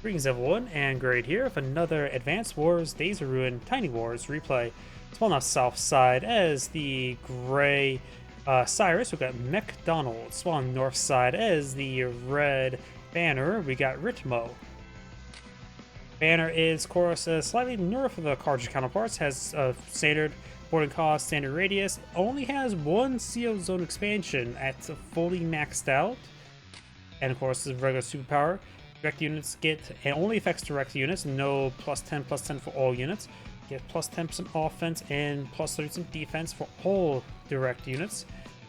Greetings everyone, and Grade here with another Advanced Wars Days of Ruin Tiny Wars replay. Spawn on south side as the gray Cyrus. We got MechDonalds. Spawn on north side as the red Banner. We got Ritmo. Banner is, of course, slightly north of the cartridge counterparts. Has a standard boarding cost, standard radius. Only has one CO zone expansion at fully maxed out. And of course, the regular superpower. Direct units get, and only affects direct units, no +10/+10 for all units. Get +10% offense and +30% defense for all direct units.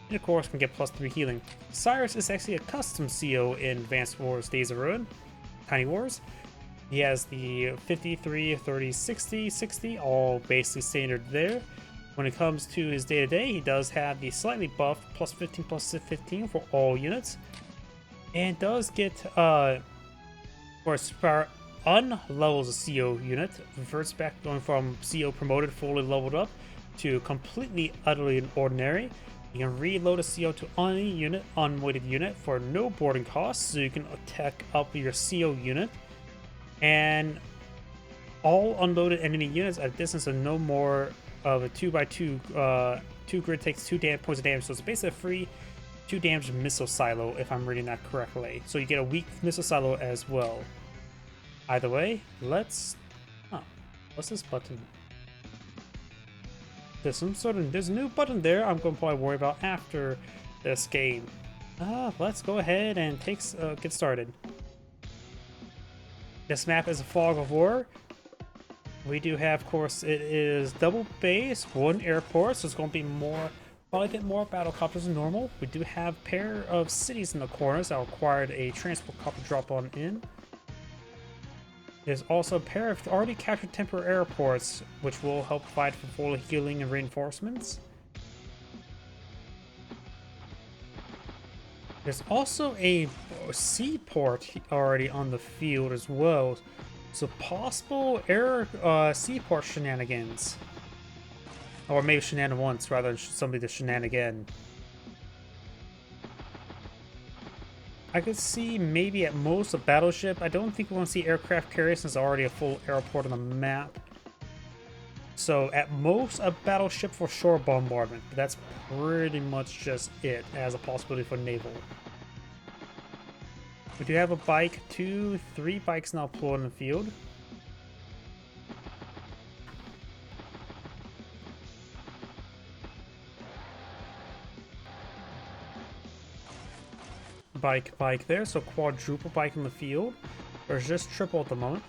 And of course, can get +3 healing. Cyrus is actually a custom CO in Advanced Wars Days of Ruin, Tiny Wars. He has the 53, 30, 60, 60, all basically standard there. When it comes to his day-to-day, he does have the slightly buffed +15/+15 for all units. And does get, where superpower unlevels a CO unit, reverts back going from CO promoted fully leveled up to completely utterly ordinary. You can reload a CO to any unit, unweighted unit, for no boarding costs, so you can attack up your CO unit. And all unloaded enemy units at a distance of no more of a 2x2 2 grid takes 2 points of damage, so it's basically a free 2 damage missile silo, if I'm reading that correctly. So you get a weak missile silo as well. Either way, let's... Oh, what's this button? There's a new button there I'm going to probably worry about after this game. Let's go ahead and get started. This map is a fog of war. We do have, of course, it is double base, one airport, so it's going to be probably a bit more battle copters than normal. We do have a pair of cities in the corners that required a transport copter drop on in. There's also a pair of already captured temporary airports, which will help provide for full healing and reinforcements. There's also a seaport already on the field as well, so possible seaport shenanigans. Or maybe shenan once rather than somebody to shenan again. I could see maybe at most a battleship. I don't think we want to see aircraft carriers since there's already a full airport on the map. So at most a battleship for shore bombardment, but that's pretty much just it as a possibility for naval. We do have a bike, 2, 3 bikes now deployed in the field. Bike there, so quadruple bike in the field. There's just triple at the moment.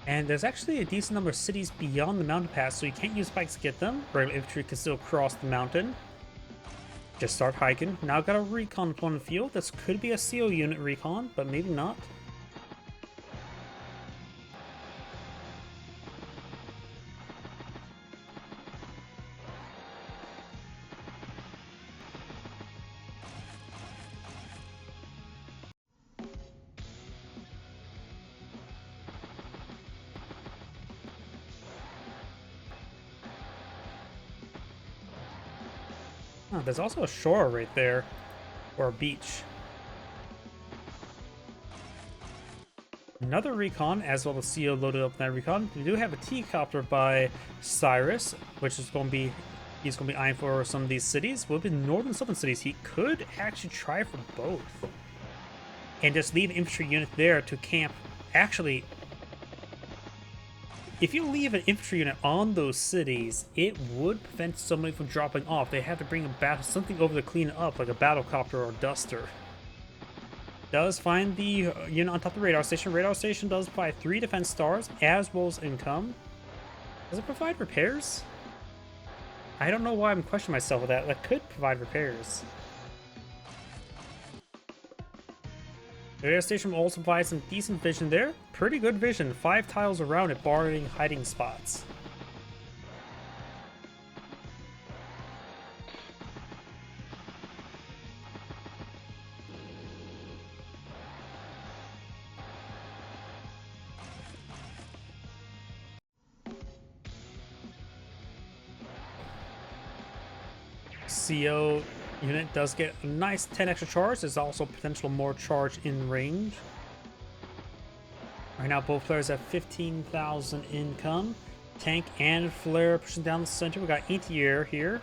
And there's actually a decent number of cities beyond the mountain pass, so you can't use bikes to get them. Regular infantry can still cross the mountain. Just start hiking. Now got a recon upon the field. This could be a CO unit recon, but maybe not. Oh, there's also a shore right there, or a beach. Another recon, as well as CO loaded up in that recon. We do have a T-copter by Cyrus, which is going to be, he's going to be eyeing for some of these cities. Will be northern and southern cities. He could actually try for both, and just leave an infantry unit there to camp. Actually, if you leave an infantry unit on those cities, it would prevent somebody from dropping off. They have to bring something over to clean it up, like a battle copter or duster. Does find the unit on top of the radar station. Radar station does provide 3 defense stars as well as income. Does it provide repairs? I don't know why I'm questioning myself with that. That could provide repairs. The radar station will also provide some decent vision there. Pretty good vision. 5 tiles around it, barring hiding spots. CO unit does get a nice 10 extra charge. There's also potential more charge in range. Right now, both players have 15,000 income. Tank and flare pushing down the center. We got anti-air here.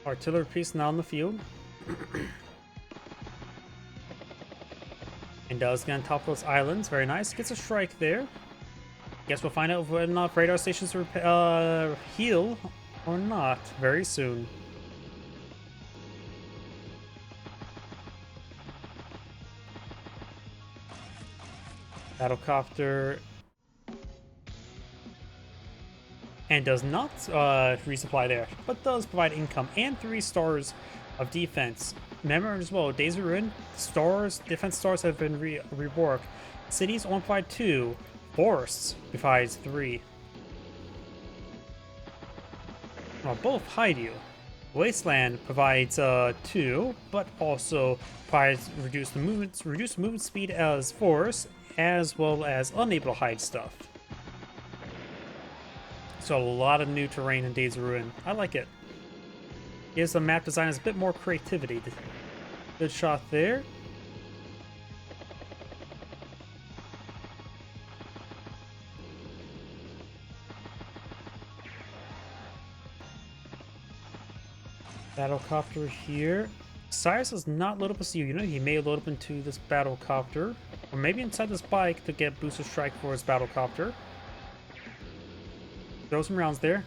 Artillery piece now in the field. And does get on top of those islands. Very nice. Gets a strike there. Guess we'll find out whether or not radar stations heal or not very soon. Battlecopter. And does not resupply there, but does provide income and 3 stars of defense. Remember as well, Days of Ruin, stars, defense stars have been reworked. Cities only provide 2, forests provides 3. Well, both hide you. Wasteland provides 2, but also provides reduced movement speed as forest, as well as unable to hide stuff. So a lot of new terrain in Days of Ruin. I like it. Here's the map design has a bit more creativity. Good shot there. Battlecopter here. Cyrus does not load up a CO unit. He may load up into this battlecopter, or maybe inside this bike to get booster strike for his battlecopter. Throw some rounds there.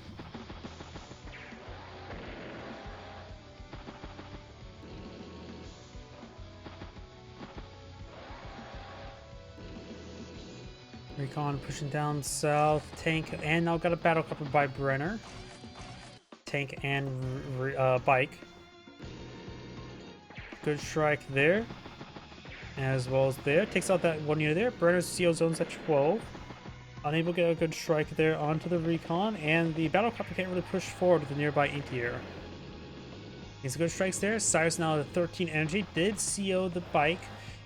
Recon pushing down south. Tank, and now got a battlecopter by Brenner. Tank and bike. Good strike there. As well as there. Takes out that one unit there. Brenner's CO zone's at 12. Unable to get a good strike there onto the recon, and the battlecopter can't really push forward with the nearby anti-air. He's good strikes there. Cyrus now at 13 energy, did CO the bike.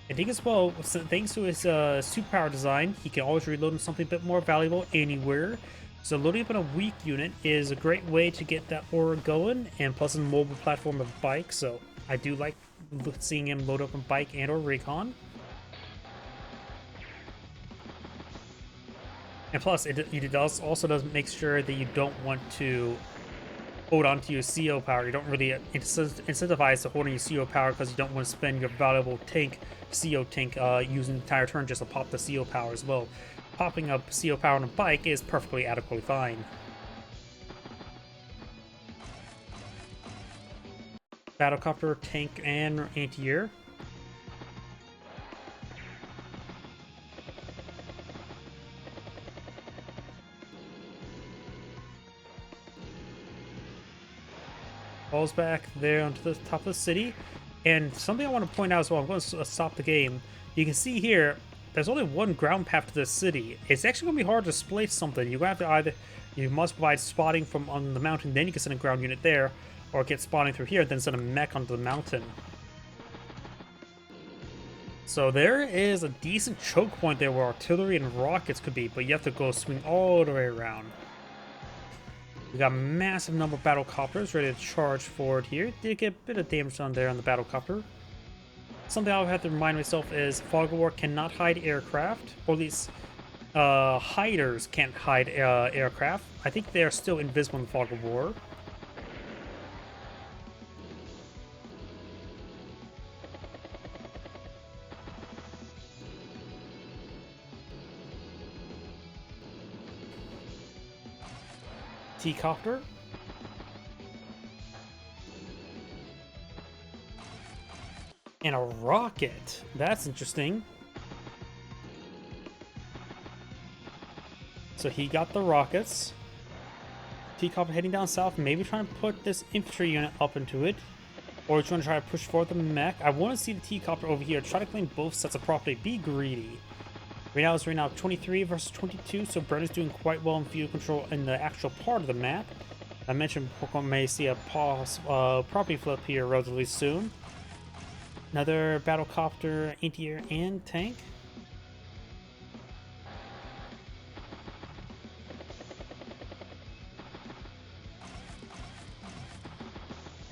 I think as well, thanks to his superpower design, he can always reload on something a bit more valuable anywhere. So loading up on a weak unit is a great way to get that aura going, and plus a mobile platform of bike, so I do like seeing him load up on bike and or recon. And plus, it also does make sure that you don't want to hold on to your CO power. You don't really incentivize to holding your CO power because you don't want to spend your valuable tank, CO tank, using the entire turn just to pop the CO power as well. Popping up CO power on a bike is perfectly adequately fine. Battlecopter, tank, and anti-air. Falls back there onto the top of the city. And something I want to point out as well, I'm going to stop the game. You can see here, there's only one ground path to this city. It's actually going to be hard to displace something. You're going to have to you must provide spotting from on the mountain, then you can send a ground unit there, or get spotting through here, then send a mech onto the mountain. So there is a decent choke point there where artillery and rockets could be, but you have to go swing all the way around. We got a massive number of battlecopters ready to charge forward here. Did get a bit of damage on there on the battlecopter. Something I'll have to remind myself is Fog of War cannot hide aircraft, or at least hiders can't hide aircraft. I think they are still invisible in the Fog of War. T-copter. And a rocket. That's interesting. So he got the rockets. T-copter heading down south, maybe trying to put this infantry unit up into it. Or trying to try to push forward the mech. I want to see the T-copter over here. Try to claim both sets of property. Be greedy. Right now 23 versus 22, so Brenner's doing quite well in field control in the actual part of the map. I mentioned Pokemon may see a property flip here relatively soon. Another battlecopter, anti-air, and tank.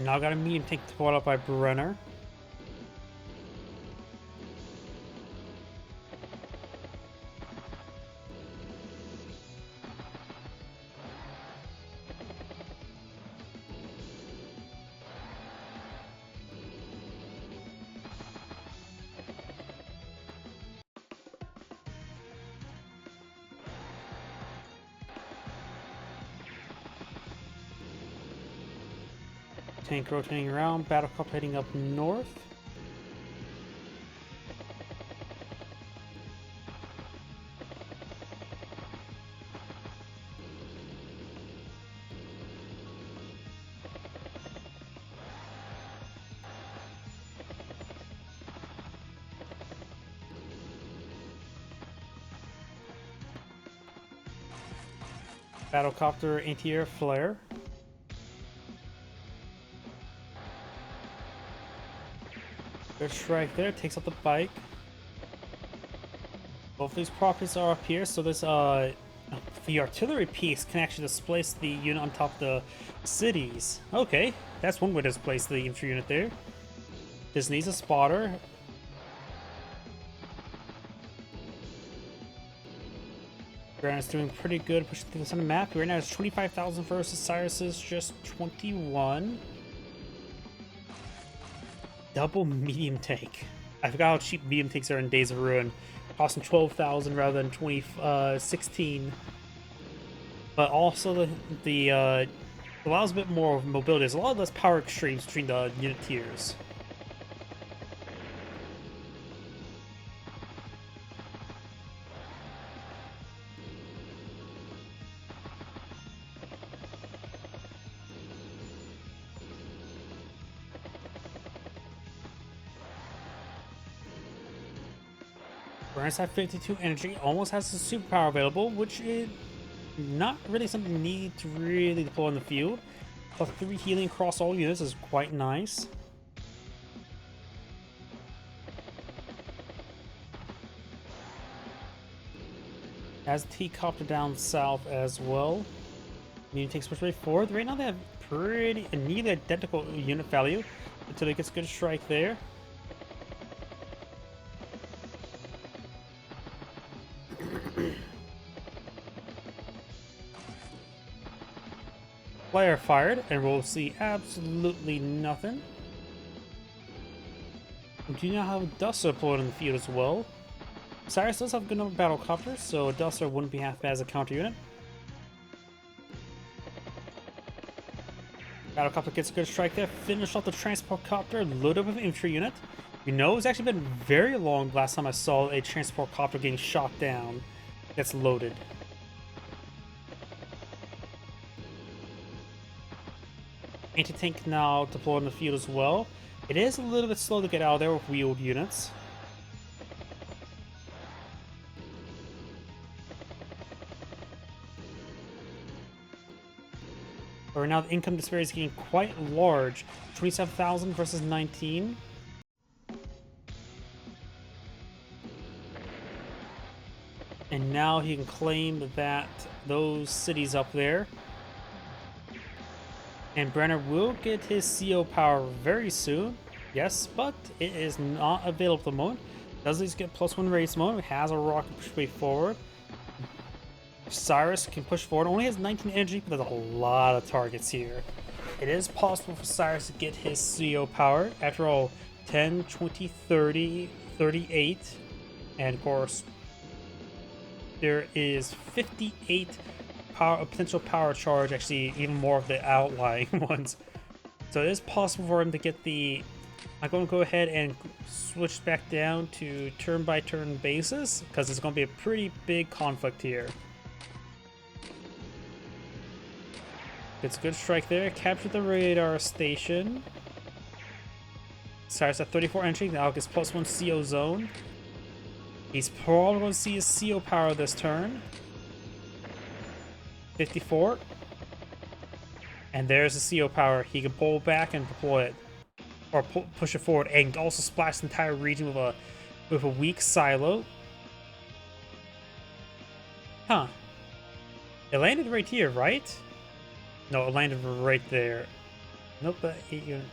Now got a medium tank pulled up by Brenner. Tank rotating around, battle cop heading up north. Battlecopter anti-air flare. Good strike there, takes out the bike. Both these properties are up here, so this the artillery piece can actually displace the unit on top of the cities. Okay, that's one way to displace the infantry unit there. This needs a spotter. Brenner's doing pretty good, pushing through this on the map. Right now it's 25,000 versus Cyrus's just 21. Double medium tank. I forgot how cheap medium tanks are in Days of Ruin. Costing 12,000 rather than 16. But also the allows a bit more mobility. There's a lot less power extremes between the unit tiers. Brenner's at 52 energy, almost has a superpower available, which is not really something you need to really deploy in the field. Plus 3 healing across all units is quite nice. Has T-Copter down south as well. Medium takes push way forward. Right now they have pretty nearly identical unit value until it gets a good strike there. Flare fired, and we'll see absolutely nothing. We do now have Duster deployed in the field as well. Cyrus does have a good number of battle copters, so a Duster wouldn't be half bad as a counter unit. Battlecopter gets a good strike there, finish off the transport copter, load up with an infantry unit. You know, it's actually been very long last time I saw a transport copter getting shot down that's loaded. Anti-tank now deployed in the field as well. It is a little bit slow to get out of there with wheeled units. But right now the income disparity is getting quite large. 27,000 versus 19. And now he can claim that those cities up there. And Brenner will get his CO power very soon. Yes, but it is not available at the moment. Does at least get +1 race mode. It has a rocket push way forward. Cyrus can push forward. Only has 19 energy, but there's a lot of targets here. It is possible for Cyrus to get his CO power. After all, 10, 20, 30, 38. And of course, there is 58 potential power charge, actually even more of the outlying ones. So it is possible for him to get the... I'm going to go ahead and switch back down to turn-by-turn basis, because it's going to be a pretty big conflict here. It's a good strike there. Capture the radar station. Cyrus at 34 entry. Now gets +1 CO zone. He's probably going to see his CO power this turn. 54. And there's the CO power. He can pull back and deploy it. Or push it forward. And also splash the entire region with a weak silo. Huh. It landed right here, right? No, it landed right there. Nope, but 8 units.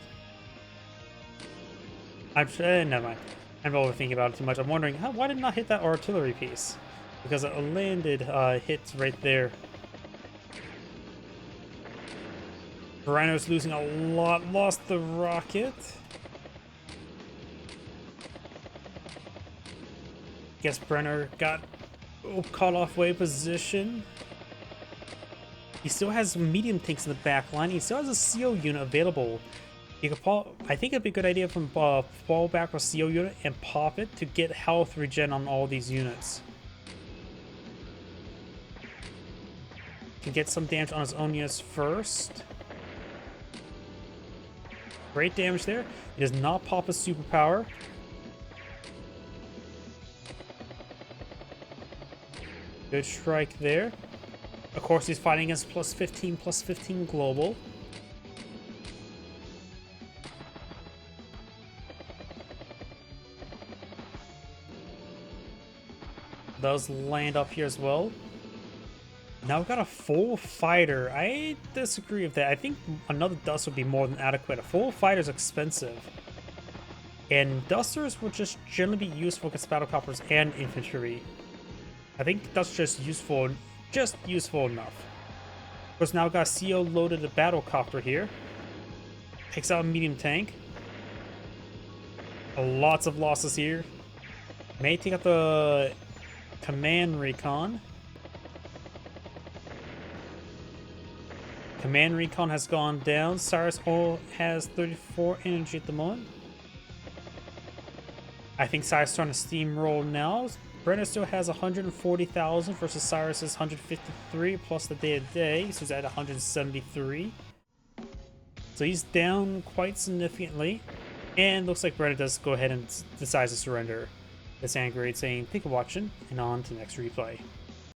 Never mind. I'm overthinking about it too much. I'm wondering, why did it not hit that artillery piece? Because it landed hits right there. Brenner's losing a lot. Lost the rocket. Guess Brenner got caught off way position. He still has medium tanks in the back line. He still has a CO unit available. You could I think it'd be a good idea from fall back with CO unit and pop it to get health regen on all these units. Can get some damage on his own units first. Great damage there. He does not pop his superpower. Good strike there. Of course, he's fighting against +15 global. Does land up here as well. Now we've got a full fighter. I disagree with that. I think another dust would be more than adequate. A full fighter is expensive. And dusters would just generally be useful against battlecopters and infantry. I think that's just useful enough. Of course, now we've got a CO loaded a battlecopter here. Takes out a medium tank. Lots of losses here. May take out the command recon. Command recon has gone down. Cyrus has 34 energy at the moment. I think Cyrus is starting to steamroll now. Brenner still has 140,000 versus Cyrus's 153 plus the day-to-day, so he's at 173. So he's down quite significantly. And looks like Brenner does go ahead and decides to surrender. This angry saying, "Thank you for watching," and on to the next replay.